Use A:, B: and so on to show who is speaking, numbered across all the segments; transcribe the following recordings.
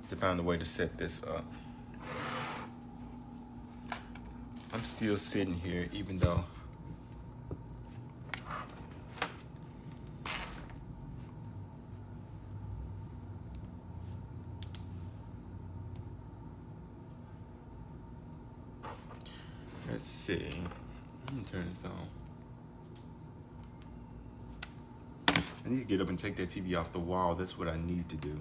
A: To find a way to set this up. I'm still sitting here, even though. Let's see. Let me turn this on. I need to get up and take that TV off the wall. That's what I need to do.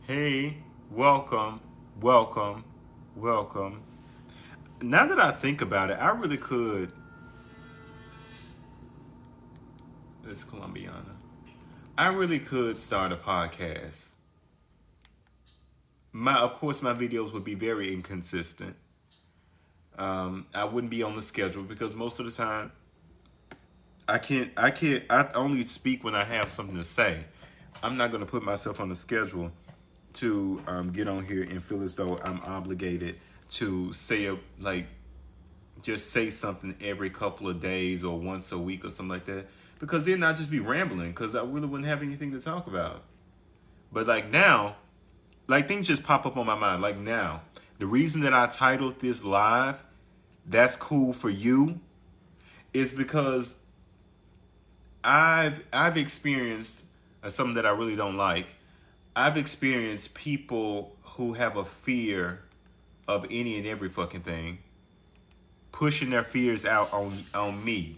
A: Hey, welcome, welcome, welcome. Now that I think about it, I really could. It's Colombiana. I really could start a podcast. Of course, my videos would be very inconsistent. I wouldn't be on the schedule because most of the time, I can't. I only speak when I have something to say. I'm not going to put myself on the schedule to get on here and feel as though I'm obligated to just say something every couple of days or once a week or something like that. Because then I'd just be rambling because I really wouldn't have anything to talk about. But like now, like things just pop up on my mind. Like now, the reason that I titled this live, "That's Cool for You," is because I've experienced something that I really don't like. I've experienced people who have a fear of any and every fucking thing, pushing their fears out on me,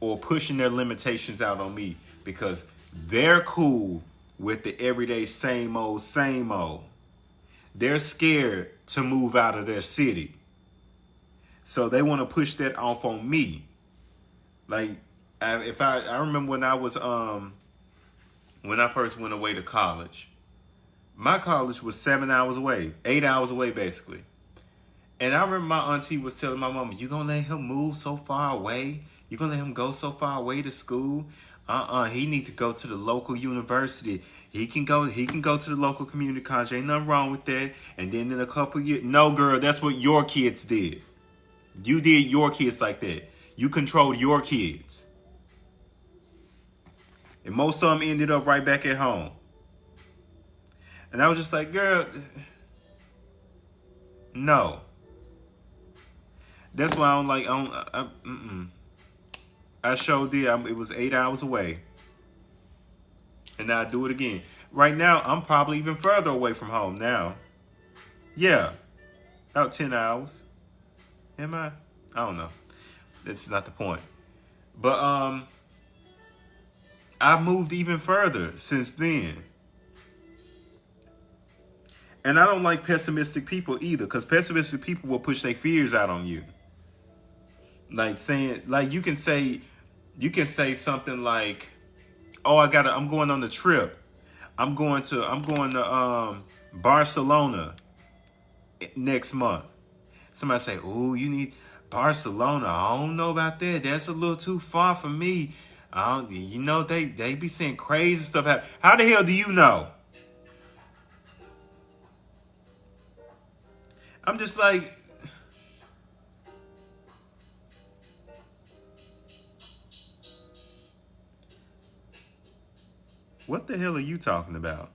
A: or pushing their limitations out on me because they're cool with the everyday same old, same old. They're scared to move out of their city. So they want to push that off on me. Like, I remember when I first went away to college. My college was 7 hours away, 8 hours away basically. And I remember my auntie was telling my mama, "You gonna let him move so far away? You gonna let him go so far away to school? He need to go to the local university. He can go to the local community college. Ain't nothing wrong with that." And then in a couple years, no girl, that's what your kids did. You did your kids like that. You controlled your kids. And most of them ended up right back at home. And I was just like, girl, no. That's why I don't like. I showed did. It was 8 hours away, and now I do it again. Right now, I'm probably even further away from home now. Yeah, about 10 hours. Am I? I don't know. That's not the point. But I've moved even further since then. And I don't like pessimistic people either, because pessimistic people will push their fears out on you. Like saying, like you can say something like, "Oh, I'm going on the trip. I'm going to Barcelona next month." Somebody say, "Oh, you need Barcelona. I don't know about that. That's a little too far for me." They be saying crazy stuff. How the hell do you know? I'm just like, what the hell are you talking about?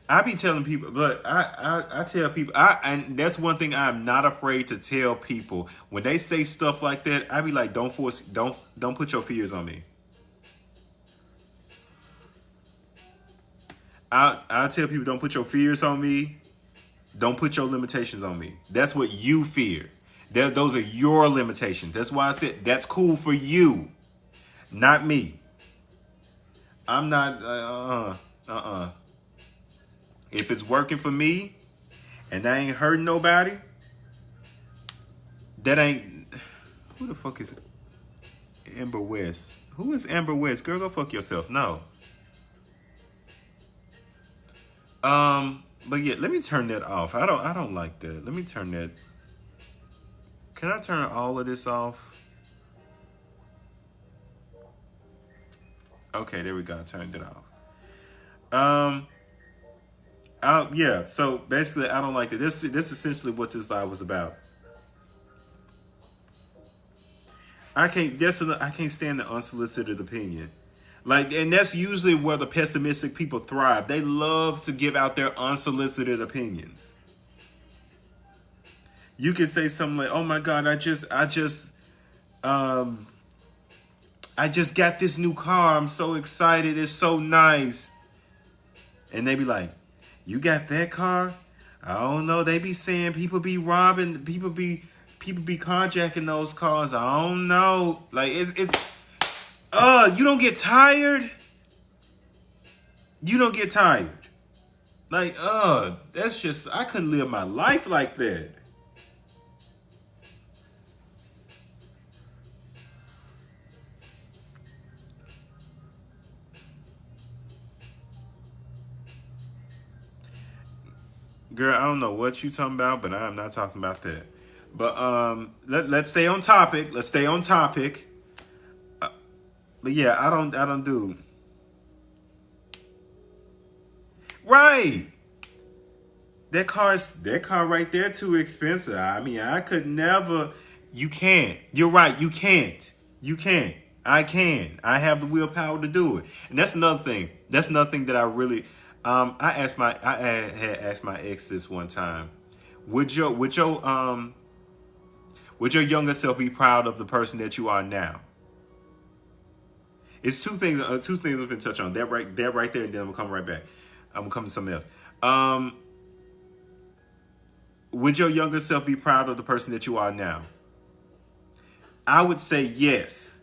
A: I be telling people, but I tell people, and that's one thing I'm not afraid to tell people when they say stuff like that. I be like, don't put your fears on me. I tell people, don't put your fears on me. Don't put your limitations on me. That's what you fear. Those are your limitations. That's why I said that's cool for you, not me. I'm not. If it's working for me and I ain't hurting nobody, that ain't. Who the fuck is Amber West? Who is Amber West? Girl, go fuck yourself. No. But yeah, let me turn that off. I don't like that. Let me turn that. Can I turn all of this off? Okay, there we go. I turned it off. Um, Yeah. So basically, I don't like that. This is essentially what this live was about. I can't stand the unsolicited opinion. Like, and that's usually where the pessimistic people thrive. They love to give out their unsolicited opinions. You can say something like, "Oh my God, um, I just got this new car. I'm so excited. It's so nice." And they be like, "You got that car? I don't know. They be saying people be carjacking those cars. I don't know. Like you don't get tired. You don't get tired. Like, that's just I couldn't live my life like that." Girl, I don't know what you talking about, but I'm not talking about that. But let's stay on topic. Let's stay on topic. But yeah, I don't do right. That car right there too expensive. I mean, I could never. You can't. You're right. You can't. You can't. I can. I have the willpower to do it. And that's another thing. That's another thing that I really. I had asked my ex this one time. Would your would your um would your younger self be proud of the person that you are now? It's two things. Two things I've been touch on. That right there, and then I'm gonna come right back. I'm gonna come to something else. Would your younger self be proud of the person that you are now? I would say yes,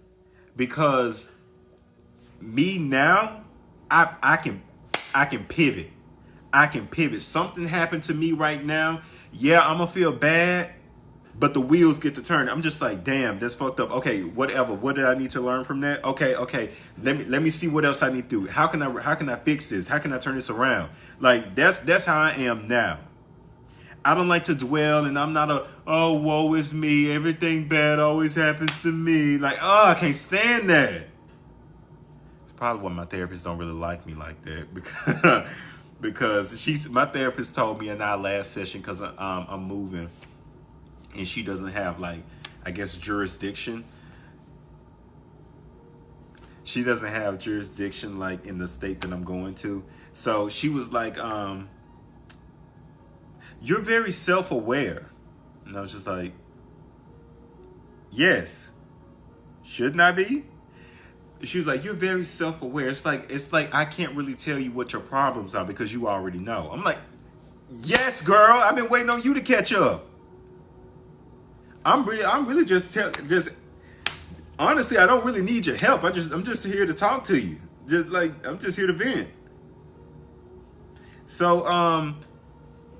A: because me now, I can pivot. I can pivot. Something happened to me right now. Yeah, I'm gonna feel bad, but the wheels get to turn. I'm just like, damn, that's fucked up. Okay, whatever. What did I need to learn from that? Okay. Let me see what else I need to do. How can I fix this? How can I turn this around? Like that's how I am now. I don't like to dwell, and I'm not oh, woe is me. Everything bad always happens to me. Like, I can't stand that. It's probably why my therapist don't really like me like that because my therapist told me in our last session because I'm moving, and she doesn't have like, I guess, jurisdiction. She doesn't have jurisdiction like in the state that I'm going to. So she was like, "You're very self-aware," and I was just like, "Yes, shouldn't I be?" She was like, "You're very self-aware. It's like I can't really tell you what your problems are because you already know." I'm like, "Yes, girl. I've been waiting on you to catch up. I'm really just honestly, I don't really need your help. I'm just here to talk to you. Just like I'm just here to vent." So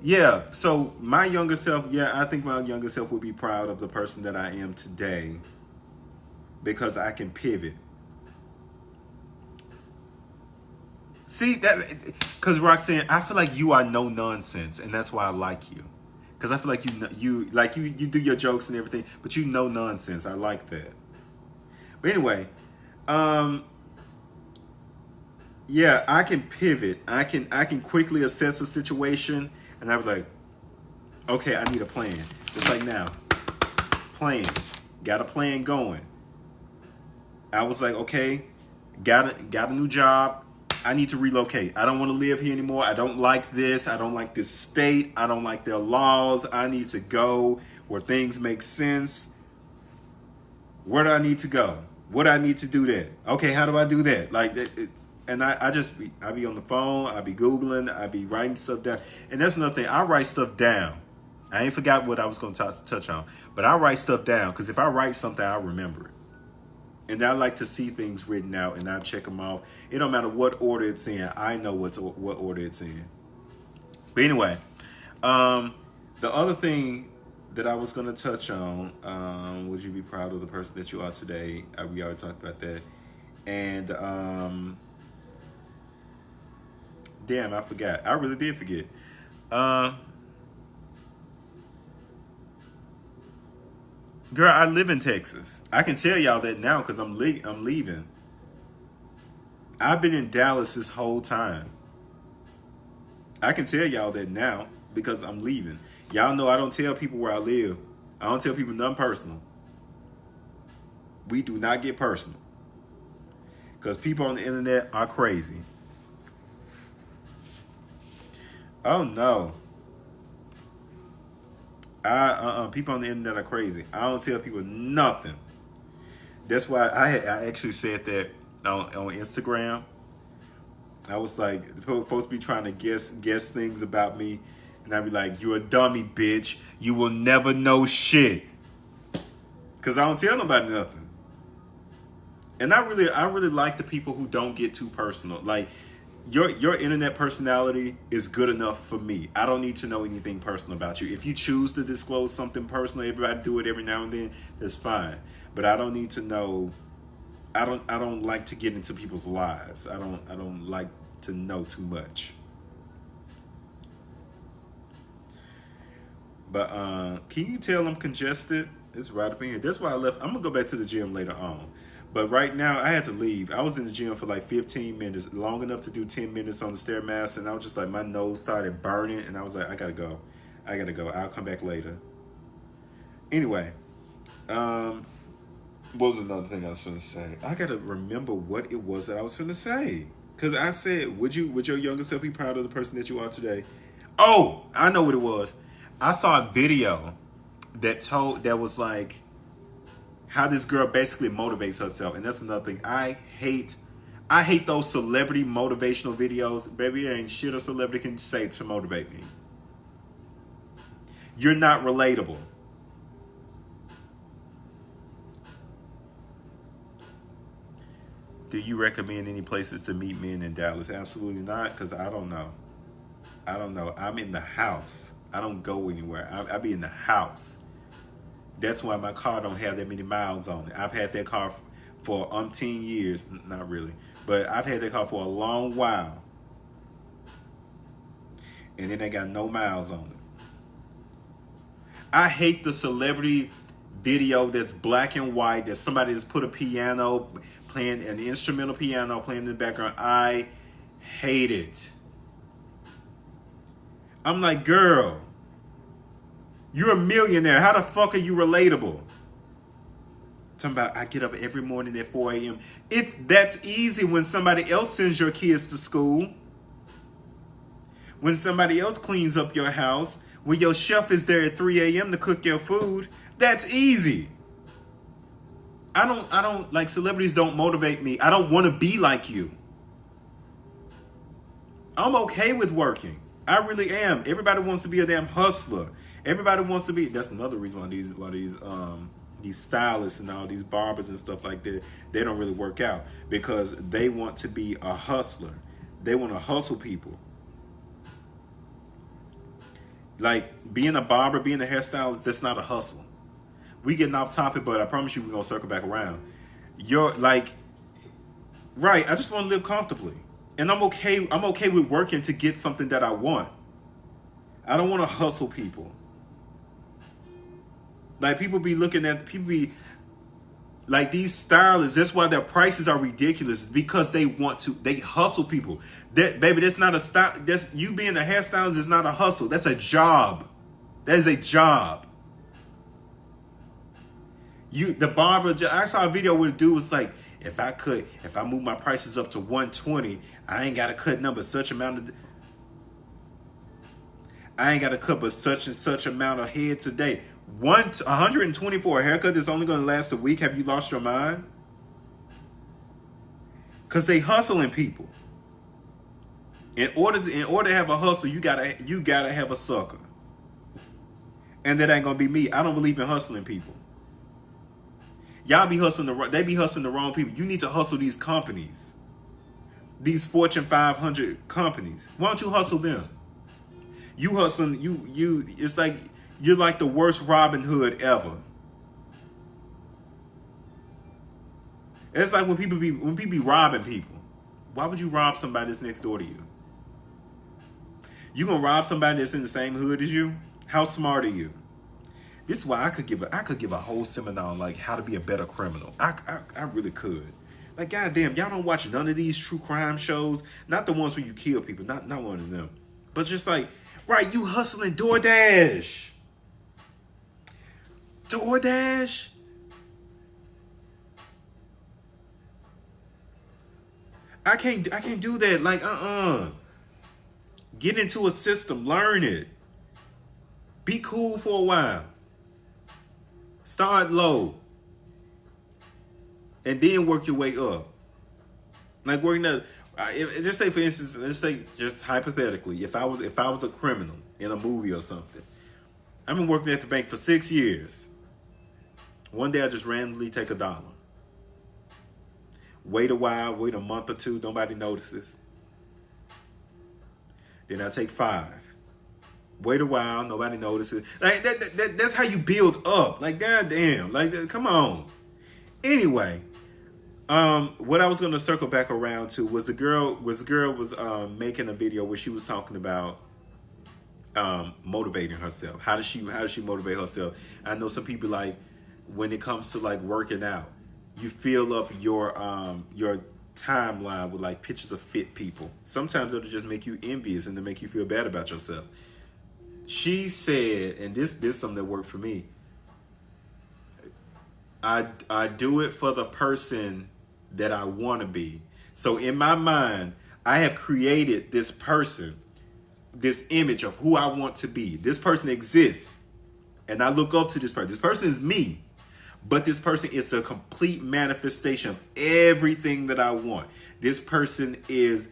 A: yeah. So my younger self, yeah, I think my younger self would be proud of the person that I am today because I can pivot. See that, because Roxanne, I feel like you are no nonsense, and that's why I like you. Because I feel like you do your jokes and everything, but you know nonsense. I like that. But anyway, um, yeah, I can pivot. I can quickly assess a situation, and I was like, okay, I need a plan. Just like now, plan, got a plan going. I was like, okay, got a new job. I need to relocate. I don't want to live here anymore. I don't like this. I don't like this state. I don't like their laws. I need to go where things make sense. Where do I need to go? What do I need to do there? Okay, how do I do that? Like and I be on the phone. I be googling. I be writing stuff down. And that's another thing. I write stuff down. I ain't forgot what I was going to touch on, but I write stuff down because if I write something, I remember it. And I like to see things written out, and I check them off. It don't matter what order it's in. I know what order it's in. But anyway, um, the other thing that I was going to touch on, would you be proud of the person that you are today? We already talked about that. And damn, I forgot. I really did forget. Uh, Girl, I live in Texas. I can tell y'all that now because I'm leaving. I've been in Dallas this whole time. I can tell y'all that now because I'm leaving. Y'all know I don't tell people where I live. I don't tell people nothing personal. We do not get personal. Because people on the internet are crazy. Oh no. People on the internet are crazy. I don't tell people nothing. That's why I actually said that on Instagram. I was like, folks be trying to guess things about me, and I'd be like, "You're a dummy, bitch. You will never know shit." Cause I don't tell nobody nothing. And I really like the people who don't get too personal. Like your internet personality is good enough for me. I don't need to know anything personal about you. If you choose to disclose something personal, everybody do it every now and then, that's fine. But I don't need to know. I don't like to get into people's lives. I don't like to know too much. But can you tell I'm congested? It's right up in here. That's why I left. I'm gonna go back to the gym later on. But right now I had to leave. I was in the gym for like 15 minutes, long enough to do 10 minutes on the Stairmaster, and I was just like, my nose started burning, and I was like, I gotta go. I'll come back later. Anyway, what was another thing I was going to say? I gotta remember what it was that I was going to say. Because I said, would your younger self be proud of the person that you are today? Oh, I know what it was. I saw a video that was like how this girl basically motivates herself, and that's another thing. I hate those celebrity motivational videos. Baby, there ain't shit a celebrity can say to motivate me. You're not relatable. Do you recommend any places to meet men in Dallas? Absolutely not, because I don't know. I'm in the house. I don't go anywhere. I be in the house. That's why my car don't have that many miles on it. I've had that car for umpteen years. Not really. But I've had that car for a long while. And then they got no miles on it. I hate the celebrity video that's black and white, that somebody has put a piano, playing an instrumental piano, playing in the background. I hate it. I'm like, girl, you're a millionaire. How the fuck are you relatable? Talking about, I get up every morning at 4 a.m. That's easy when somebody else sends your kids to school. When somebody else cleans up your house. When your chef is there at 3 a.m. to cook your food. That's easy. I don't like, celebrities don't motivate me. I don't want to be like you. I'm okay with working. I really am. Everybody wants to be a damn hustler. Everybody wants to be. That's another reason why these stylists and all these barbers and stuff like that, they don't really work out, because they want to be a hustler. They want to hustle people. Like, being a barber, being a hairstylist, that's not a hustle. We getting off topic, but I promise you we're gonna circle back around. You're like, right, I just want to live comfortably. And I'm okay with working to get something that I want. I don't want to hustle people. Like, people be like, these stylists, that's why their prices are ridiculous, because they hustle people. Baby, that's not a style. That's, you being a hairstylist is not a hustle. That's a job. That is a job. The barber, I saw a video where the dude was like, if I move my prices up to 120, I ain't got to cut but such and such amount of heads a day. 120 for a haircut that's only going to last a week. Have you lost your mind? Because they hustling people. In order to have a hustle, you gotta have a sucker. And that ain't gonna be me. I don't believe in hustling people. Y'all be hustling they be hustling the wrong people. You need to hustle these companies. These Fortune 500 companies. Why don't you hustle them? You hustling, it's like you're like the worst Robin Hood ever. It's like when people be robbing people. Why would you rob somebody that's next door to you? You gonna rob somebody that's in the same hood as you? How smart are you? This is why I could give a whole seminar on like how to be a better criminal. I really could. Like, goddamn, y'all don't watch none of these true crime shows. Not the ones where you kill people. Not one of them. But just like, right, you hustling DoorDash. DoorDash? I can't do that. Like, Get into a system, learn it. Be cool for a while. Start low. And then work your way up. Like working that. Just say, for instance, let's say just hypothetically, if I was a criminal in a movie or something, I've been working at the bank for 6 years. One day I just randomly take $1. Wait a while, wait a month or two, nobody notices. Then I take 5. Wait a while, nobody notices. Like that's how you build up. Like goddamn, like come on. Anyway, what I was gonna circle back around to was the girl was making a video where she was talking about motivating herself. How does she motivate herself? I know some people, like, when it comes to like working out, you fill up your timeline with like pictures of fit people. Sometimes it'll just make you envious and to make you feel bad about yourself. She said, and this is something that worked for me. I do it for the person that I want to be. So in my mind, I have created this person, this image of who I want to be. This person exists, and I look up to this person. This person is me, but this person is a complete manifestation of everything that I want. This person is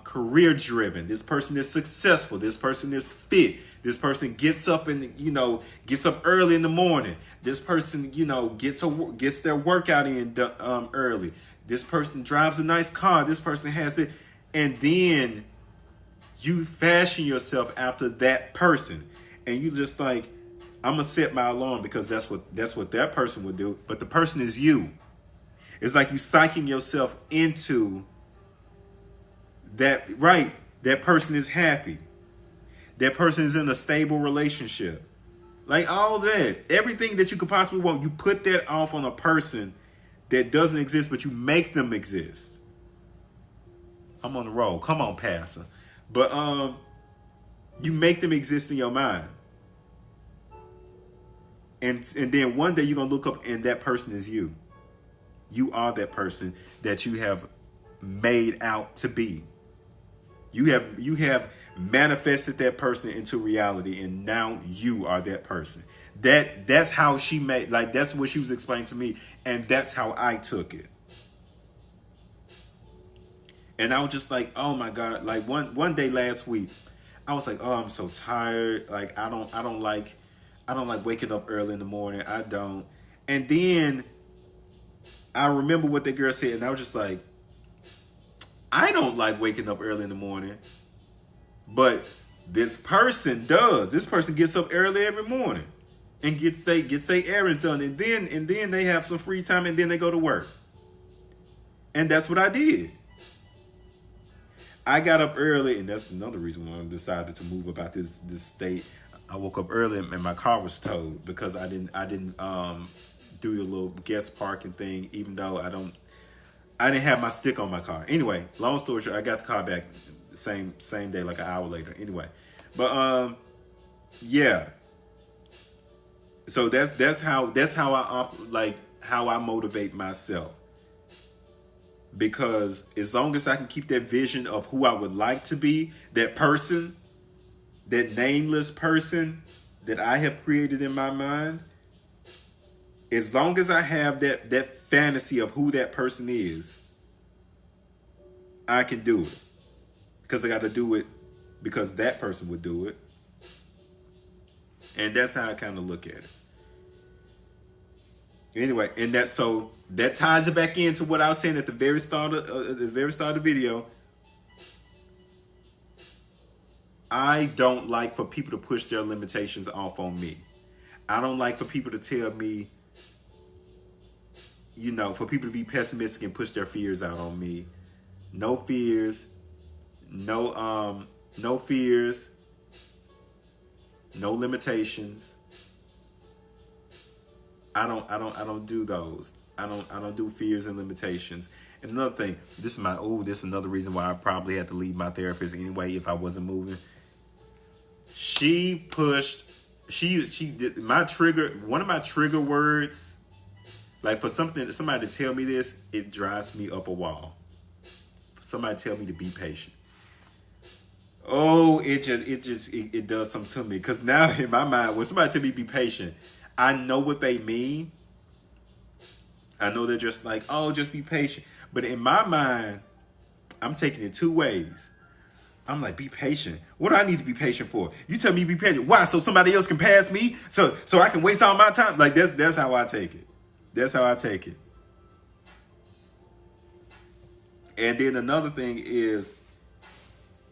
A: career driven. This person is successful. This person is fit. This person gets up early in the morning. This person, gets their workout in early. This person drives a nice car. This person has it. And then you fashion yourself after that person. And you just like, I'm going to set my alarm because that's what that person would do. But the person is you. It's like you psyching yourself into that, right? That person is happy. That person is in a stable relationship. Like all that. Everything that you could possibly want, you put that off on a person that doesn't exist, but you make them exist. I'm on the roll. Come on, Pastor. But you make them exist in your mind. And then one day you're going to look up and that person is you. You are that person that you have made out to be. You have manifested that person into reality, and now you are that person. That's how she made, like, that's what she was explaining to me, and that's how I took it. And I was just like, oh my God. Like one day last week, I was like, oh, I'm so tired. Like I don't like waking up early in the morning. I don't. And then I remember what that girl said, and I was just like, I don't like waking up early in the morning. But this person does. This person gets up early every morning and gets their errands done, and then they have some free time, and then they go to work. And that's what I did. I got up early, and that's another reason why I decided to move about this state. I woke up early and my car was towed because I didn't do the little guest parking thing, even though I didn't have my stick on my car. Anyway, long story short, I got the car back same day, like an hour later. Anyway, but yeah. So that's how I motivate myself. Because as long as I can keep that vision of who I would like to be, that person, that nameless person that I have created in my mind, as long as I have that fantasy of who that person is, I can do it. Because I got to do it because that person would do it. And that's how I kind of look at it. Anyway, and that ties it back into what I was saying at the very start of the video. I don't like for people to push their limitations off on me. I don't like for people to tell me, for people to be pessimistic and push their fears out on me. No fears, no fears, no limitations. I don't do those. I don't do fears and limitations. Another thing, this is another reason why I probably had to leave my therapist anyway if I wasn't moving. She pushed, she did my trigger. One of my trigger words, like for somebody to tell me this, it drives me up a wall. Somebody tell me to be patient. Oh, it does something to me because now in my mind, when somebody tell me be patient, I know what they mean. I know they're just like, oh, just be patient. But in my mind, I'm taking it two ways. I'm like, be patient. What do I need to be patient for? You tell me be patient. Why? So somebody else can pass me? So I can waste all my time? Like that's how I take it. That's how I take it. And then another thing is,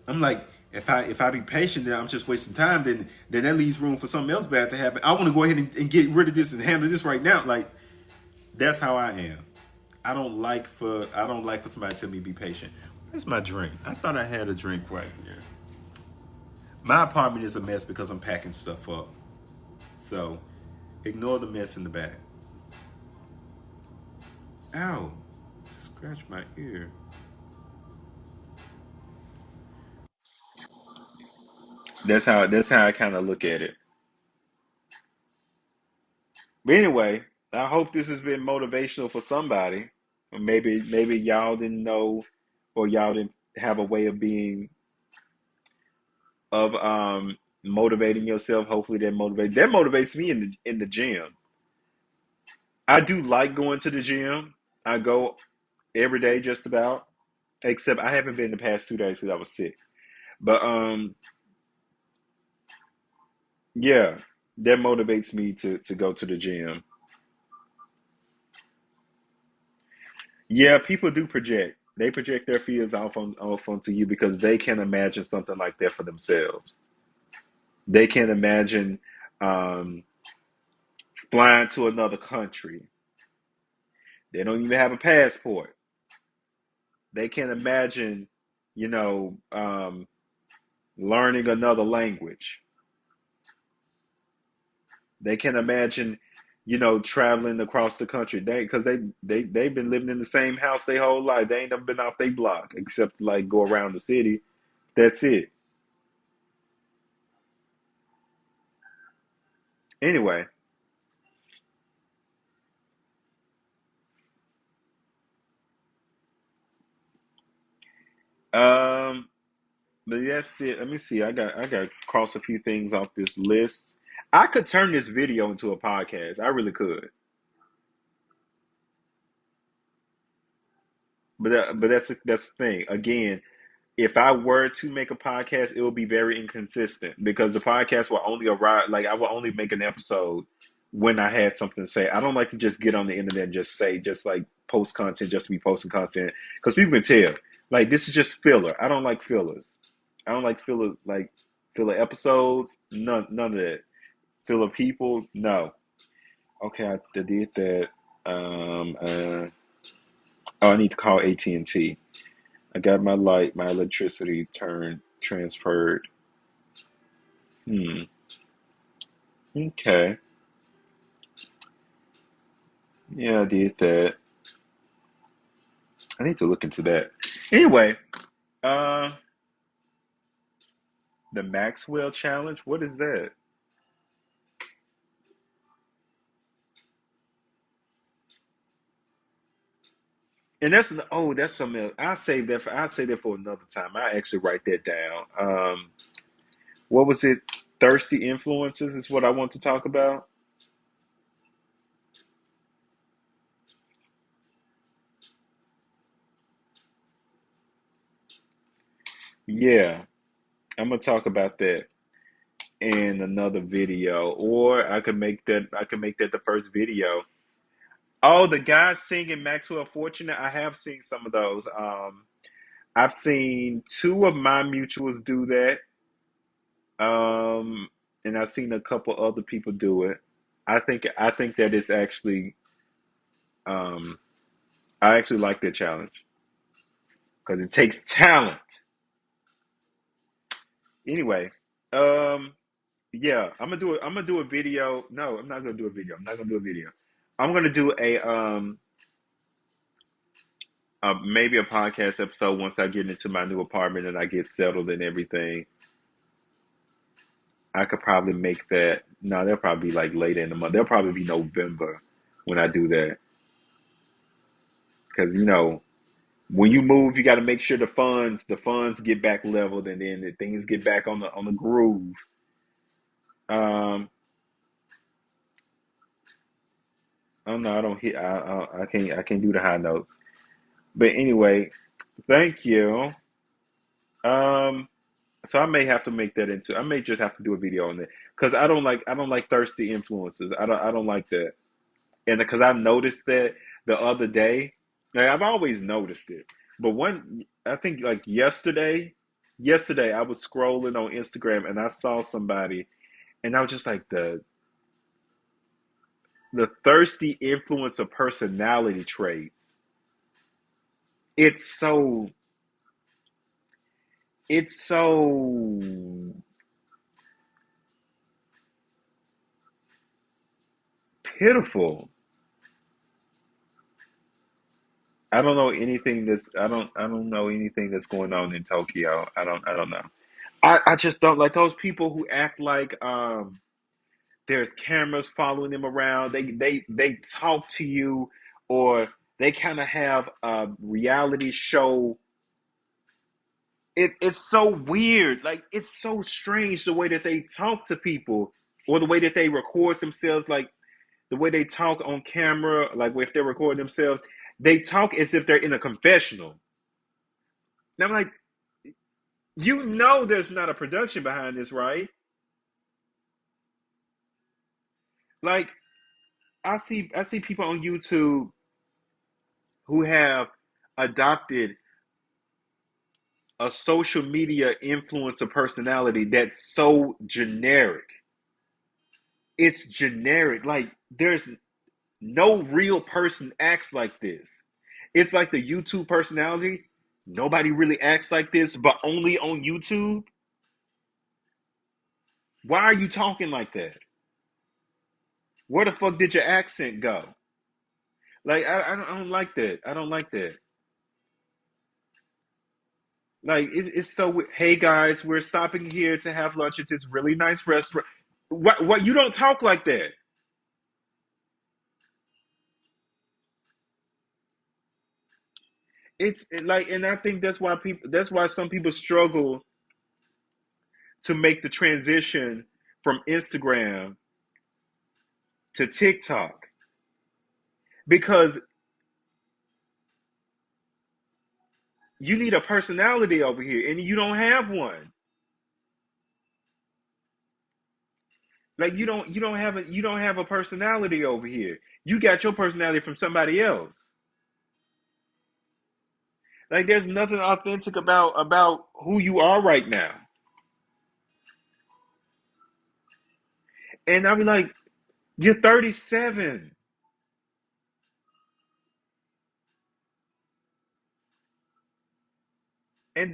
A: I'm like, if I be patient, then I'm just wasting time. Then that leaves room for something else bad to happen. I want to go ahead and get rid of this and handle this right now. Like that's how I am. I don't like for somebody to tell me be patient. Where's my drink? I thought I had a drink right here. My apartment is a mess because I'm packing stuff up. So ignore the mess in the back. Ow. Scratch my ear. That's how I kind of look at it. But anyway, I hope this has been motivational for somebody. Or maybe y'all didn't know, or y'all didn't have a way of being of motivating yourself. Hopefully that motivates me in the gym. I do like going to the gym. I go every day just about, except I haven't been the past 2 days because I was sick. But yeah, that motivates me to go to the gym. Yeah, people do project. They project their fears off onto you because they can imagine something like that for themselves. They can imagine um, flying to another country. They don't even have a passport. They can imagine, you know, learning another language. They can imagine, traveling across the country. They've been living in the same house their whole life. They ain't never been off their block except to like go around the city. That's it. Anyway, um, but that's it. Let me see. I got to cross a few things off this list. I could turn this video into a podcast. I really could. But that's the thing. Again, if I were to make a podcast, it would be very inconsistent because the podcast will only arrive, like I will only make an episode when I had something to say. I don't like to just get on the internet and just like post content just to be posting content because people can tell. Like this is just filler. I don't like fillers. I don't like filler episodes. None of that. Filler people. No. Okay, I did that. Oh, I need to call AT&T. I got my electricity transferred. Hmm. Okay. Yeah, I did that. I need to look into that. Anyway, uh, the Maxwell Challenge. What is that? And that's something else. I'll save that for another time. I actually write that down. What was it? Thirsty influencers is what I want to talk about. Yeah, I'm gonna talk about that in another video, or I could make that the first video. Oh, the guys singing Maxwell Fortunate. I have seen some of those. I've seen two of my mutuals do that. Um, and I've seen a couple other people do it. I think that it's actually um I actually like that challenge because it takes talent. Anyway, um yeah, I'm gonna do a video. No, I'm not gonna do a video. I'm not gonna do a video. I'm gonna do maybe a podcast episode once I get into my new apartment and I get settled and everything. I could probably make that. No, they'll probably be like later in the month. They'll probably be November when I do that. Because when you move, you got to make sure the funds get back leveled, and then the things get back on the groove. Um, oh no, I don't hit. I can't do the high notes. But anyway, thank you. Um, so I may have to make that into. I may just have to do a video on that because I don't like thirsty influences. I don't like that. And because I noticed that the other day, like I've always noticed it, but I think like yesterday I was scrolling on Instagram and I saw somebody, and I was just like the thirsty influence of personality traits. It's so it's so pitiful. I don't know anything that's going on in Tokyo. I don't know. I just don't like those people who act like there's cameras following them around. They talk to you, or they kind of have a reality show. It's so weird. Like it's so strange the way that they talk to people, or the way that they record themselves. Like the way they talk on camera. Like if they're recording themselves, they talk as if they're in a confessional. And I'm like, there's not a production behind this, right? Like I see people on YouTube who have adopted a social media influencer personality that's so generic. It's generic. Like there's no real person acts like this. It's like the YouTube personality. Nobody really acts like this, but only on YouTube. Why are you talking like that? Where the fuck did your accent go? Like I don't like that. I don't like that. Like it's so. Hey guys, we're stopping here to have lunch at this really nice restaurant. What? You don't talk like that. Like, and I think that's why people. That's why some people struggle to make the transition from Instagram to TikTok because you need a personality over here, and you don't have one. Like you don't have a personality over here. You got your personality from somebody else. Like there's nothing authentic about who you are right now. And I'll be like, you're 37.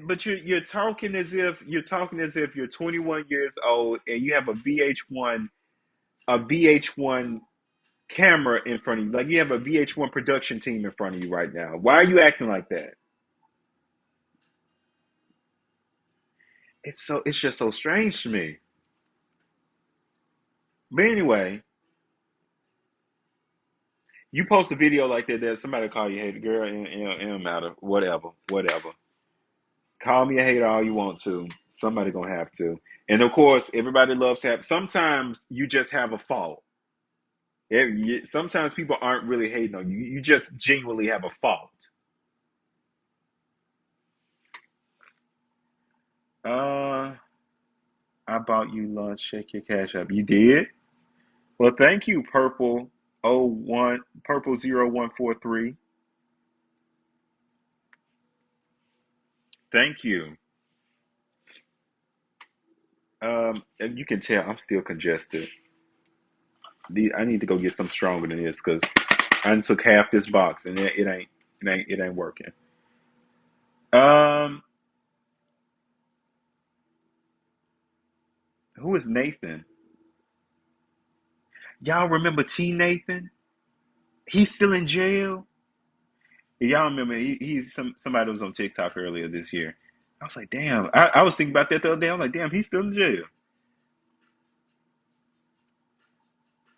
A: But you're talking as if you're 21 years old and you have a VH1 camera in front of you. Like you have a VH1 production team in front of you right now. Why are you acting like that? It's just so strange to me. But anyway, you post a video like that, somebody call you hater, girl. It don't matter. Whatever. Call me a hater all you want to. Somebody gonna have to. And of course, everybody loves to have. Sometimes you just have a fault. Sometimes people aren't really hating on you. You just genuinely have a fault. Uh, I bought you lunch. Check your cash up. You did? Well, thank you, Purple 0143. Thank you. And you can tell I'm still congested. I need to go get some stronger than this because I took half this box and it ain't working. Um, who is Nathan? Y'all remember T Nathan? He's still in jail. Y'all remember he's somebody was on TikTok earlier this year. I was like, damn. I was thinking about that the other day. I'm like, damn, he's still in jail.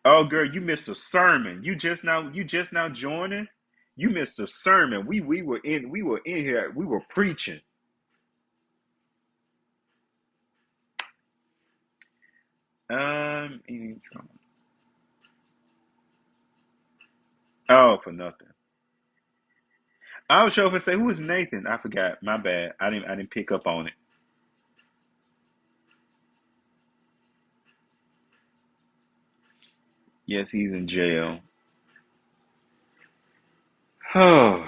A: Oh, girl, you missed a sermon. You just now joining. You missed a sermon. We were in here. We were preaching. Eating Trump. Oh, for nothing. I was sure if I say who is Nathan. I forgot. My bad. I didn't pick up on it. Yes, he's in jail. Oh,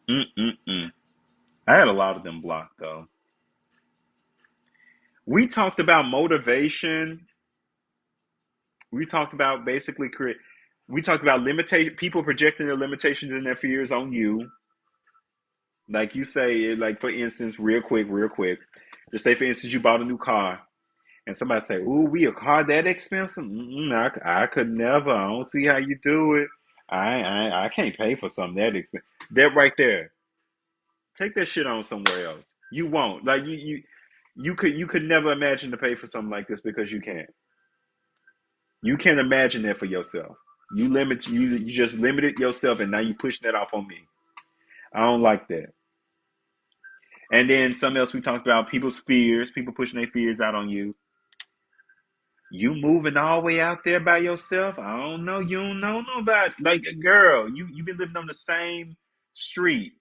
A: mm. I had a lot of them blocked though. We talked about motivation. We talked about basically create. We talked about limitation. People projecting their limitations and their fears on you. Like you say, like for instance, real quick. Just say for instance, you bought a new car, and somebody say, "Ooh, we a car that expensive? I could never. I don't see how you do it. I can't pay for something that expensive." That right there. Take that shit on somewhere else. You won't. Like you could never imagine to pay for something like this because you can't. You can't imagine that for yourself. You just limited yourself and now you pushing that off on me. I don't like that. And then something else we talked about people's fears, people pushing their fears out on you. You moving all the way out there by yourself? I don't know. You don't know nobody. Like a girl, you've been living on the same street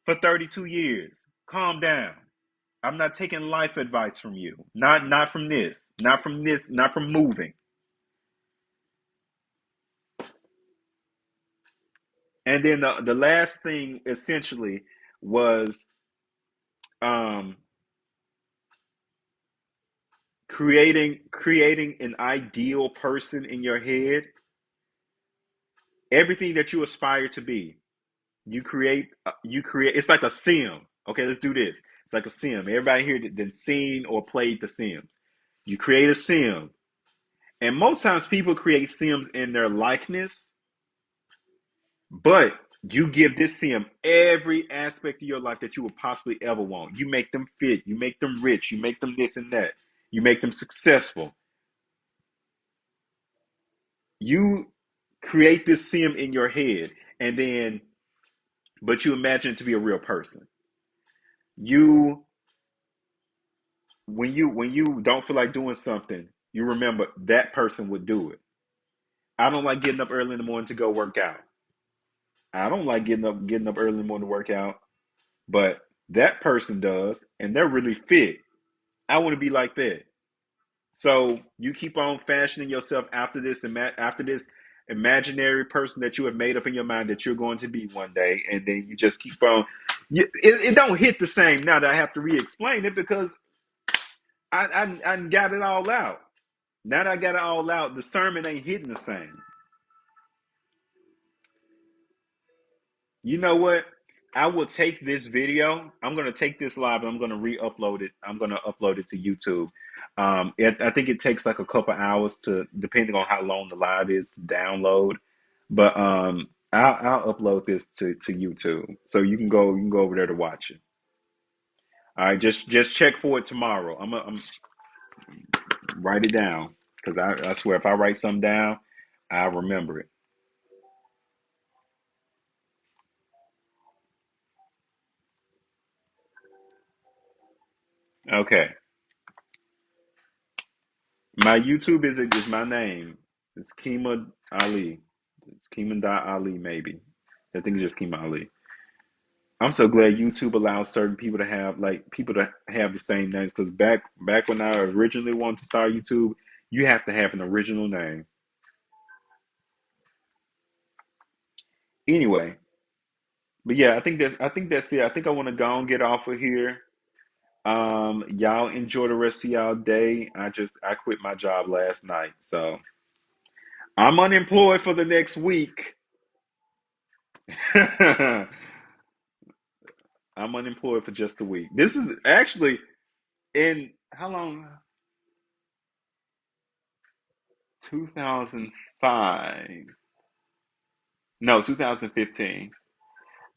A: for 32 years. Calm down. I'm not taking life advice from you. Not from this. Not from this. Not from moving. And then the last thing essentially was um, creating an ideal person in your head. Everything that you aspire to be, you create. It's like a sim. Okay, let's do this. It's like a sim. Everybody here that seen or played the Sims. You create a sim, and most times people create sims in their likeness, but you give this sim every aspect of your life that you would possibly ever want. You make them fit. You make them rich. You make them this and that. You make them successful. You create this sim in your head, and then but you imagine it to be a real person. You when you don't feel like doing something, you remember that person would do it. I don't like getting up early in the morning to go work out. I don't like getting up early in the morning to work out, but that person does, and they're really fit. I want to be like that. So you keep on fashioning yourself after this imaginary person that you have made up in your mind that you're going to be one day, and then you just keep on. It don't hit the same now that I have to re-explain it because I got it all out. Now that I got it all out, the sermon ain't hitting the same. You know what? I will take this video. I'm going to take this live and I'm going to re-upload it. I'm going to upload it to YouTube. I think it takes like a couple hours to, depending on how long the live is, to download. But I'll upload this to YouTube, so you can go over there to watch it. All right, just check for it tomorrow. I'm write it down because I swear if I write something down, I'll remember it. Okay. My YouTube is my name. It's Kima Ali. It's Kima Ali maybe. I think it's just Kima Ali. I'm so glad YouTube allows certain people to have like people to have the same names because back when I originally wanted to start YouTube, you have to have an original name. Anyway, but yeah, I think that's it. I think I want to go and get off of here. Y'all enjoy the rest of y'all day. I quit my job last night, so I'm unemployed for the next week. I'm unemployed for just a week. This is actually in how long? 2005. No, 2015.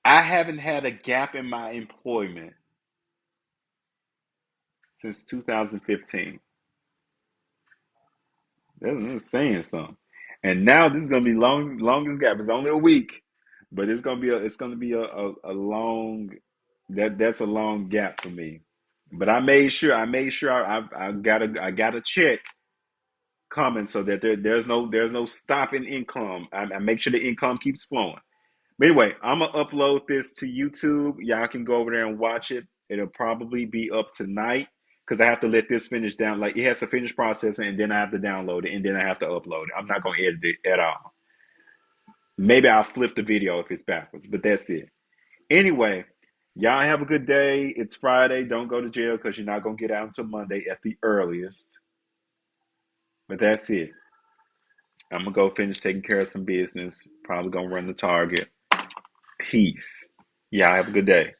A: I haven't had a gap in my employment since 2015. That's saying something. And now this is gonna be longest gap. It's only a week, but it's gonna be a long that's a long gap for me. But I made sure I got a check coming so that there's no stopping income. I make sure the income keeps flowing. But anyway, I'm gonna upload this to YouTube. Y'all can go over there and watch it. It'll probably be up tonight because I have to let this finish down. Like it has to finish processing, and then I have to download it, and then I have to upload it. I'm not gonna edit it at all. Maybe I'll flip the video if it's backwards, but that's it. Anyway, y'all have a good day. It's Friday. Don't go to jail because you're not gonna get out until Monday at the earliest. But that's it. I'm gonna go finish taking care of some business. Probably gonna run the Target. Peace. Y'all have a good day.